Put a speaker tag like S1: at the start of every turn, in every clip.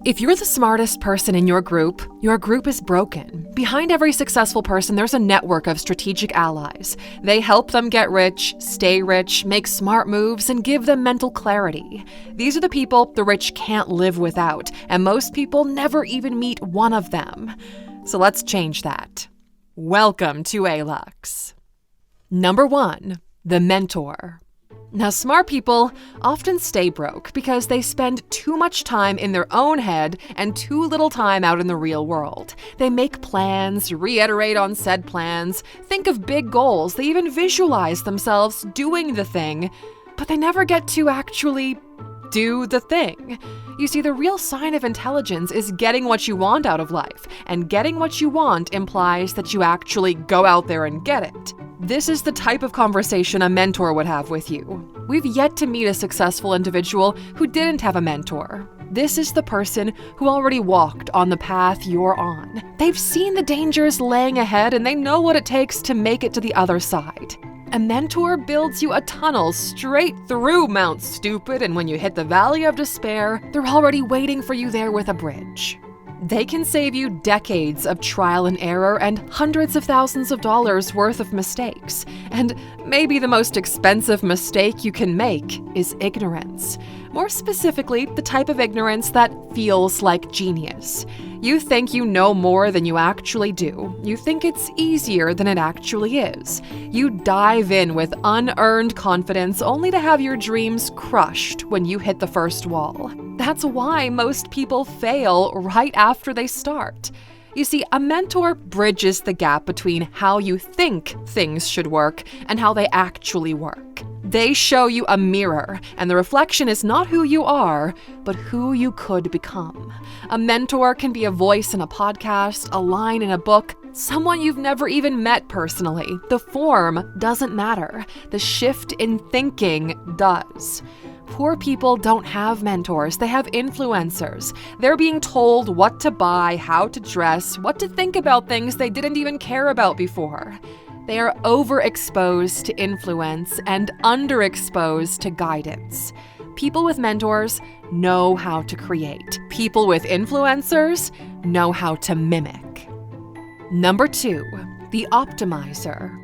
S1: If you're the smartest person in your group is broken. Behind every successful person, there's a network of strategic allies. They help them get rich, stay rich, make smart moves, and give them mental clarity. These are the people the rich can't live without, and most people never even meet one of them. So let's change that. Welcome to Alux. Number 1, the mentor. Now, smart people often stay broke because they spend too much time in their own head and too little time out in the real world. They make plans, reiterate on said plans, think of big goals, they even visualize themselves doing the thing, but they never get to actually do the thing. You see, the real sign of intelligence is getting what you want out of life, and getting what you want implies that you actually go out there and get it. This is the type of conversation a mentor would have with you. We've yet to meet a successful individual who didn't have a mentor. This is the person who already walked on the path you're on. They've seen the dangers laying ahead and they know what it takes to make it to the other side. A mentor builds you a tunnel straight through Mount Stupid, and when you hit the Valley of Despair, they're already waiting for you there with a bridge. They can save you decades of trial and error and hundreds of thousands of dollars worth of mistakes. And maybe the most expensive mistake you can make is ignorance. More specifically, the type of ignorance that feels like genius. You think you know more than you actually do. You think it's easier than it actually is. You dive in with unearned confidence only to have your dreams crushed when you hit the first wall. That's why most people fail right after they start. You see, a mentor bridges the gap between how you think things should work and how they actually work. They show you a mirror, and the reflection is not who you are, but who you could become. A mentor can be a voice in a podcast, a line in a book, someone you've never even met personally. The form doesn't matter. The shift in thinking does. Poor people don't have mentors, they have influencers. They're being told what to buy, how to dress, what to think about things they didn't even care about before. They are overexposed to influence and underexposed to guidance. People with mentors know how to create. People with influencers know how to mimic. Number 2, the optimiser.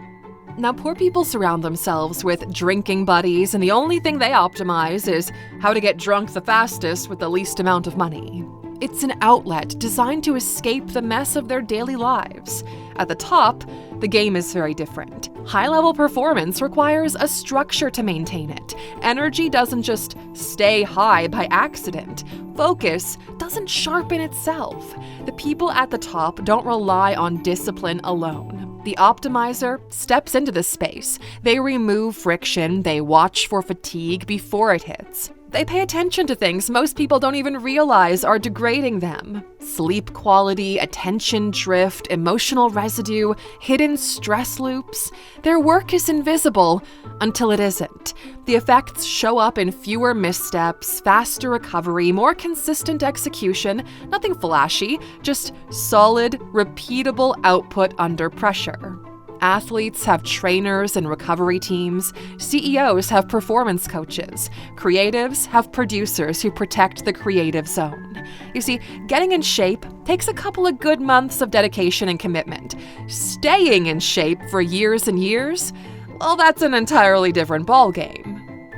S1: Now, poor people surround themselves with drinking buddies, and the only thing they optimize is how to get drunk the fastest with the least amount of money. It's an outlet designed to escape the mess of their daily lives. At the top, the game is very different. High-level performance requires a structure to maintain it. Energy doesn't just stay high by accident. Focus doesn't sharpen itself. The people at the top don't rely on discipline alone. The optimizer steps into this space. They remove friction, they watch for fatigue before it hits. They pay attention to things most people don't even realize are degrading them. Sleep quality, attention drift, emotional residue, hidden stress loops. Their work is invisible until it isn't. The effects show up in fewer missteps, faster recovery, more consistent execution, nothing flashy, just solid, repeatable output under pressure. Athletes have trainers and recovery teams. CEOs have performance coaches. Creatives have producers who protect the creative zone. You see, getting in shape takes a couple of good months of dedication and commitment. Staying in shape for years and years, well, that's an entirely different ballgame.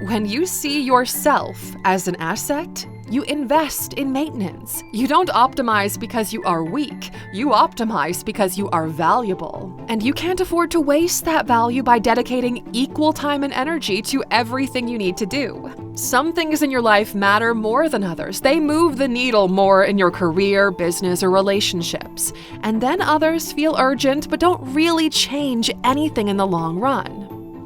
S1: When you see yourself as an asset, you invest in maintenance. You don't optimize because you are weak. You optimize because you are valuable. And you can't afford to waste that value by dedicating equal time and energy to everything you need to do. Some things in your life matter more than others. They move the needle more in your career, business, or relationships. And then others feel urgent but don't really change anything in the long run.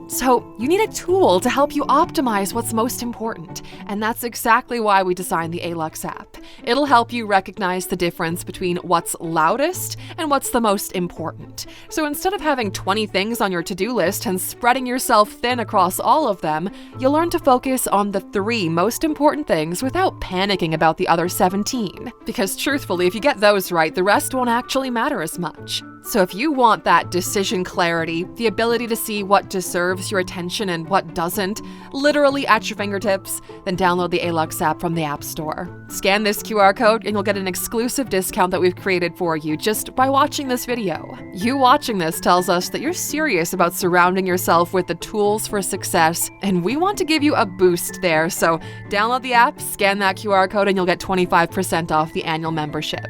S1: So you need a tool to help you optimize what's most important, and that's exactly why we designed the Alux app. It'll help you recognize the difference between what's loudest and what's the most important. So instead of having 20 things on your to-do list and spreading yourself thin across all of them, you'll learn to focus on the 3 most important things without panicking about the other 17. Because truthfully, if you get those right, the rest won't actually matter as much. So if you want that decision clarity, the ability to see what deserves your attention and what doesn't, literally at your fingertips, then download the Alux app from the App Store. Scan this QR code and you'll get an exclusive discount that we've created for you just by watching this video. You watching this tells us that you're serious about surrounding yourself with the tools for success, and we want to give you a boost there. So download the app, scan that QR code, and you'll get 25% off the annual membership.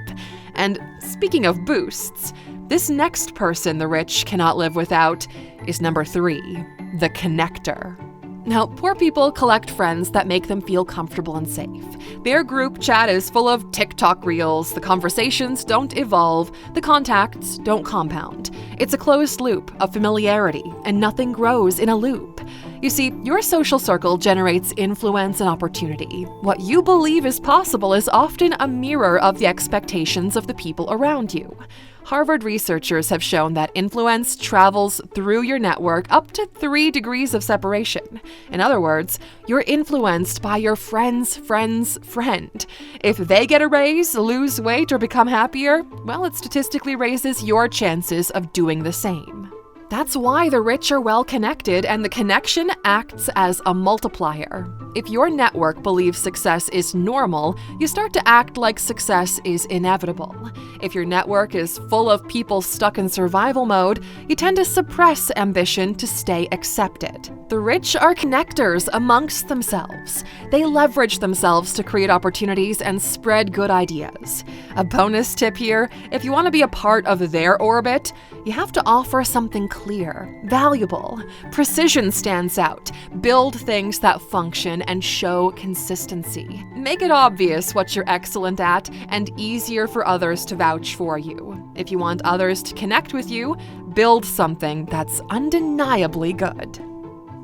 S1: And speaking of boosts, this next person the rich cannot live without is number 3, the connector. Now, poor people collect friends that make them feel comfortable and safe. Their group chat is full of TikTok reels, the conversations don't evolve, the contacts don't compound. It's a closed loop of familiarity, and nothing grows in a loop. You see, your social circle generates influence and opportunity. What you believe is possible is often a mirror of the expectations of the people around you. Harvard researchers have shown that influence travels through your network up to 3 degrees of separation. In other words, you're influenced by your friend's friend's friend. If they get a raise, lose weight, or become happier, well, it statistically raises your chances of doing the same. That's why the rich are well connected, and the connection acts as a multiplier. If your network believes success is normal, you start to act like success is inevitable. If your network is full of people stuck in survival mode, you tend to suppress ambition to stay accepted. The rich are connectors amongst themselves. They leverage themselves to create opportunities and spread good ideas. A bonus tip here, if you want to be a part of their orbit, you have to offer something clear, valuable. Precision stands out. Build things that function and show consistency. Make it obvious what you're excellent at and easier for others to vouch for you. If you want others to connect with you, build something that's undeniably good.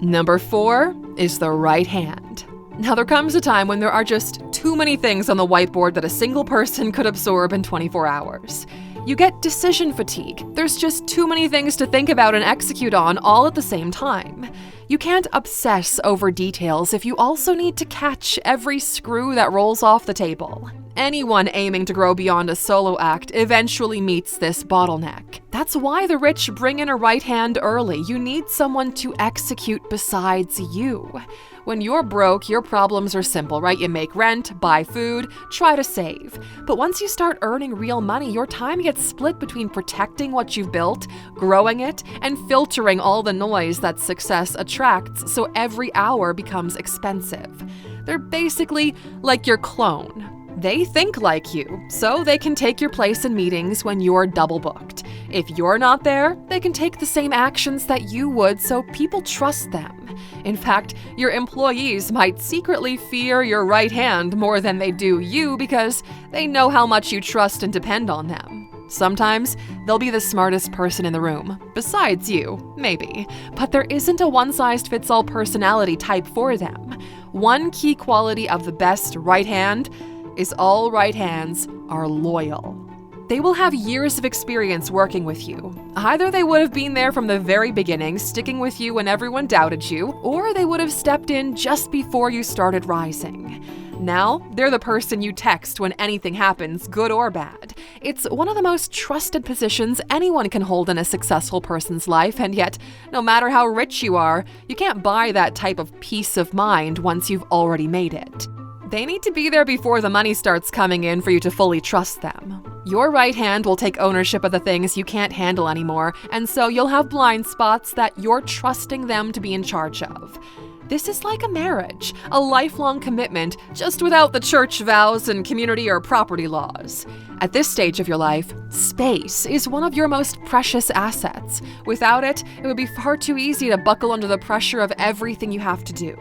S1: Number 4 is the right hand. Now, there comes a time when there are just too many things on the whiteboard that a single person could absorb in 24 hours. You get decision fatigue. There's just too many things to think about and execute on all at the same time. You can't obsess over details if you also need to catch every screw that rolls off the table. Anyone aiming to grow beyond a solo act eventually meets this bottleneck. That's why the rich bring in a right hand early. You need someone to execute besides you. When you're broke, your problems are simple, right? You make rent, buy food, try to save. But once you start earning real money, your time gets split between protecting what you've built, growing it, and filtering all the noise that success attracts, so every hour becomes expensive. They're basically like your clone. They think like you, so they can take your place in meetings when you're double booked. If you're not there, they can take the same actions that you would, so people trust them. In fact, your employees might secretly fear your right hand more than they do you because they know how much you trust and depend on them. Sometimes they'll be the smartest person in the room, besides you, maybe, but there isn't a one-size-fits-all personality type for them. One key quality of the best right hand is all right hands are loyal. They will have years of experience working with you. Either they would have been there from the very beginning, sticking with you when everyone doubted you, or they would have stepped in just before you started rising. Now, they're the person you text when anything happens, good or bad. It's one of the most trusted positions anyone can hold in a successful person's life, and yet, no matter how rich you are, you can't buy that type of peace of mind once you've already made it. They need to be there before the money starts coming in for you to fully trust them. Your right hand will take ownership of the things you can't handle anymore, and so you'll have blind spots that you're trusting them to be in charge of. This is like a marriage, a lifelong commitment, just without the church vows and community or property laws. At this stage of your life, space is one of your most precious assets. Without it, it would be far too easy to buckle under the pressure of everything you have to do.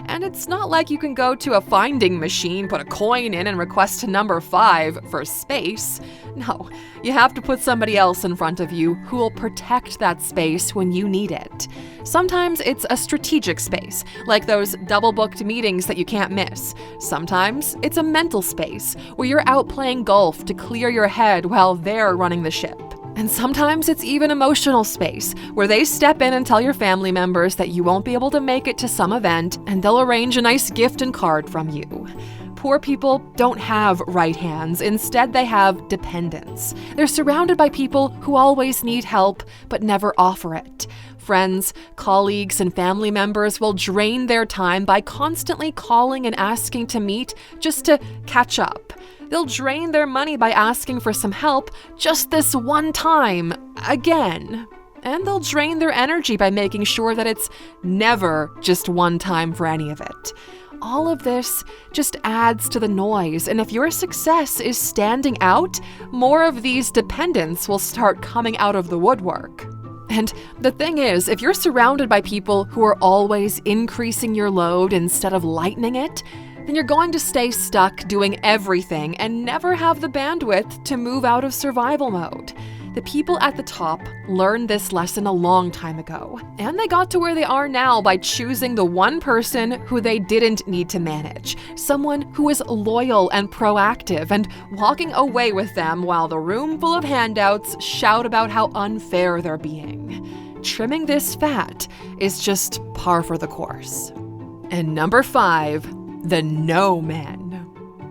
S1: And it's not like you can go to a finding machine, put a coin in, and request number 5 for space. No, you have to put somebody else in front of you who will protect that space when you need it. Sometimes it's a strategic space, like those double-booked meetings that you can't miss. Sometimes it's a mental space, where you're out playing golf to clear your head while they're running the ship. And sometimes it's even emotional space, where they step in and tell your family members that you won't be able to make it to some event, and they'll arrange a nice gift and card from you. Poor people don't have right hands. Instead, they have dependents. They're surrounded by people who always need help but never offer it. Friends, colleagues, and family members will drain their time by constantly calling and asking to meet just to catch up. They'll drain their money by asking for some help just this one time, again. And they'll drain their energy by making sure that it's never just one time for any of it. All of this just adds to the noise, and if your success is standing out, more of these dependents will start coming out of the woodwork. And the thing is, if you're surrounded by people who are always increasing your load instead of lightening it, then you're going to stay stuck doing everything and never have the bandwidth to move out of survival mode. The people at the top learned this lesson a long time ago, and they got to where they are now by choosing the one person who they didn't need to manage, someone who is loyal and proactive, and walking away with them while the room full of handouts shout about how unfair they're being. Trimming this fat is just par for the course. And number 5, the no men.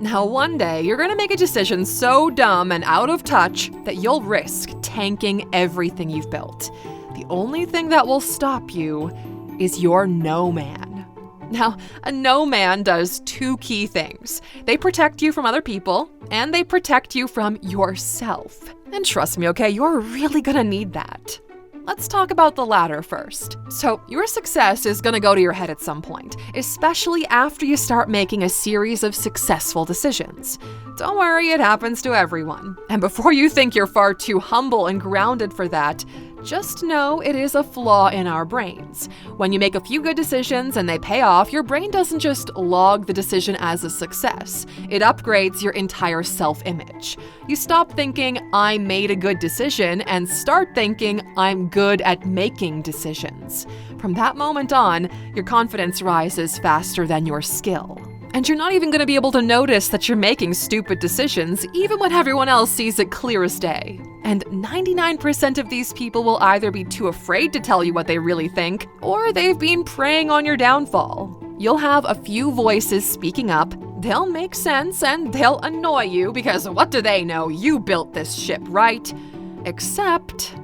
S1: Now, one day, you're going to make a decision so dumb and out of touch that you'll risk tanking everything you've built. The only thing that will stop you is your no man. Now, a no man does 2 key things. They protect you from other people, and they protect you from yourself. And trust me, okay, you're really going to need that. Let's talk about the latter first. So, your success is going to go to your head at some point, especially after you start making a series of successful decisions. Don't worry, it happens to everyone. And before you think you're far too humble and grounded for that, just know it is a flaw in our brains. When you make a few good decisions and they pay off, your brain doesn't just log the decision as a success. It upgrades your entire self-image. You stop thinking, I made a good decision, and start thinking, I'm good at making decisions. From that moment on, your confidence rises faster than your skill. And you're not even going to be able to notice that you're making stupid decisions, even when everyone else sees it clear as day. And 99% of these people will either be too afraid to tell you what they really think, or they've been preying on your downfall. You'll have a few voices speaking up, they'll make sense, and they'll annoy you because what do they know? You built this ship, right? Except,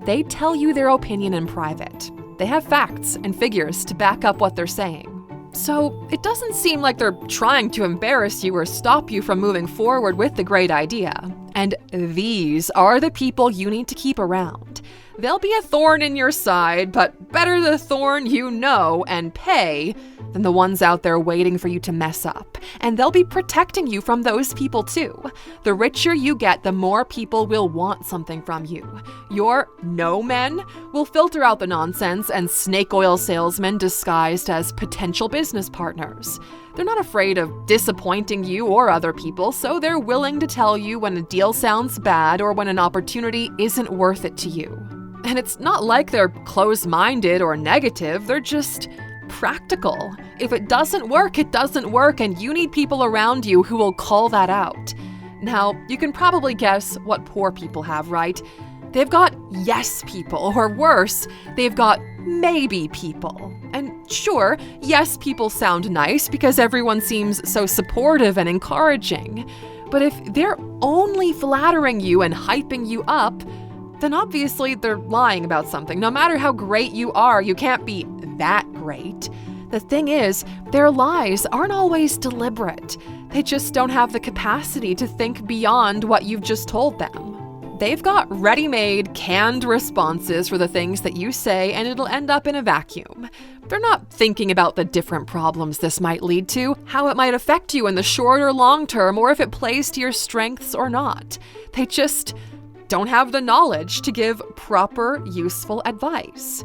S1: they tell you their opinion in private. They have facts and figures to back up what they're saying. So it doesn't seem like they're trying to embarrass you or stop you from moving forward with the great idea. And these are the people you need to keep around. They'll be a thorn in your side, but better the thorn you know and pay than the ones out there waiting for you to mess up. And they'll be protecting you from those people too. The richer you get, the more people will want something from you. Your no men will filter out the nonsense and snake oil salesmen disguised as potential business partners. They're not afraid of disappointing you or other people, so they're willing to tell you when a deal sounds bad or when an opportunity isn't worth it to you. And it's not like they're closed-minded or negative, they're just practical. If it doesn't work, it doesn't work, and you need people around you who will call that out. Now, you can probably guess what poor people have, right? They've got yes people, or worse, they've got maybe people. And sure, yes people sound nice because everyone seems so supportive and encouraging. But if they're only flattering you and hyping you up, then obviously they're lying about something. No matter how great you are, you can't be that great. The thing is, their lies aren't always deliberate. They just don't have the capacity to think beyond what you've just told them. They've got ready-made, canned responses for the things that you say, and it'll end up in a vacuum. They're not thinking about the different problems this might lead to, how it might affect you in the short or long term, or if it plays to your strengths or not. They just don't have the knowledge to give proper, useful advice.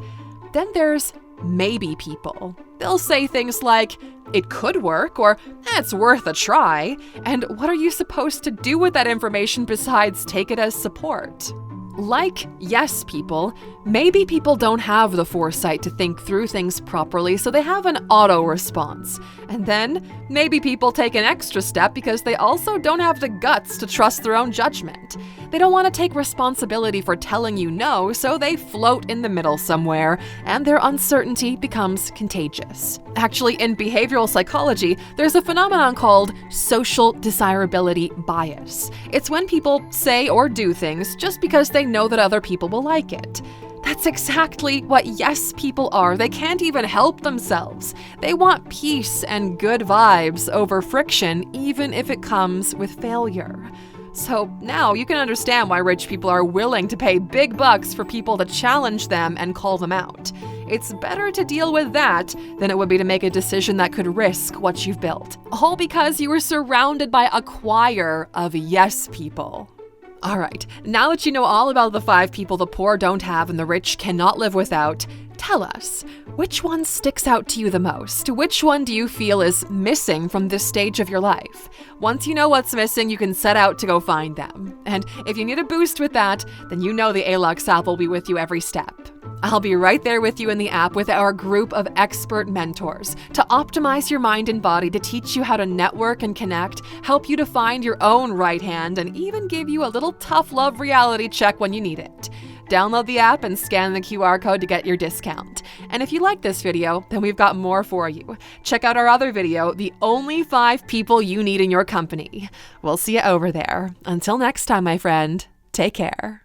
S1: Then there's maybe people. They'll say things like, it could work, or it's worth a try. And what are you supposed to do with that information besides take it as support? Like yes people, maybe people don't have the foresight to think through things properly, so they have an auto response. And then maybe people take an extra step because they also don't have the guts to trust their own judgment. They don't want to take responsibility for telling you no, so they float in the middle somewhere, and their uncertainty becomes contagious. Actually, in behavioral psychology, there's a phenomenon called social desirability bias. It's when people say or do things just because they know that other people will like it. That's exactly what yes people are. They can't even help themselves. They want peace and good vibes over friction, even if it comes with failure. So now you can understand why rich people are willing to pay big bucks for people to challenge them and call them out. It's better to deal with that than it would be to make a decision that could risk what you've built. All because you were surrounded by a choir of yes people. All right, now that you know all about the 5 people the poor don't have and the rich cannot live without, tell us, which one sticks out to you the most? Which one do you feel is missing from this stage of your life? Once you know what's missing, you can set out to go find them. And if you need a boost with that, then you know the Alux app will be with you every step. I'll be right there with you in the app with our group of expert mentors to optimize your mind and body, to teach you how to network and connect, help you to find your own right hand, and even give you a little tough love reality check when you need it. Download the app and scan the QR code to get your discount. And if you like this video, then we've got more for you. Check out our other video, The Only 5 People You Need in Your Company. We'll see you over there. Until next time, my friend, take care.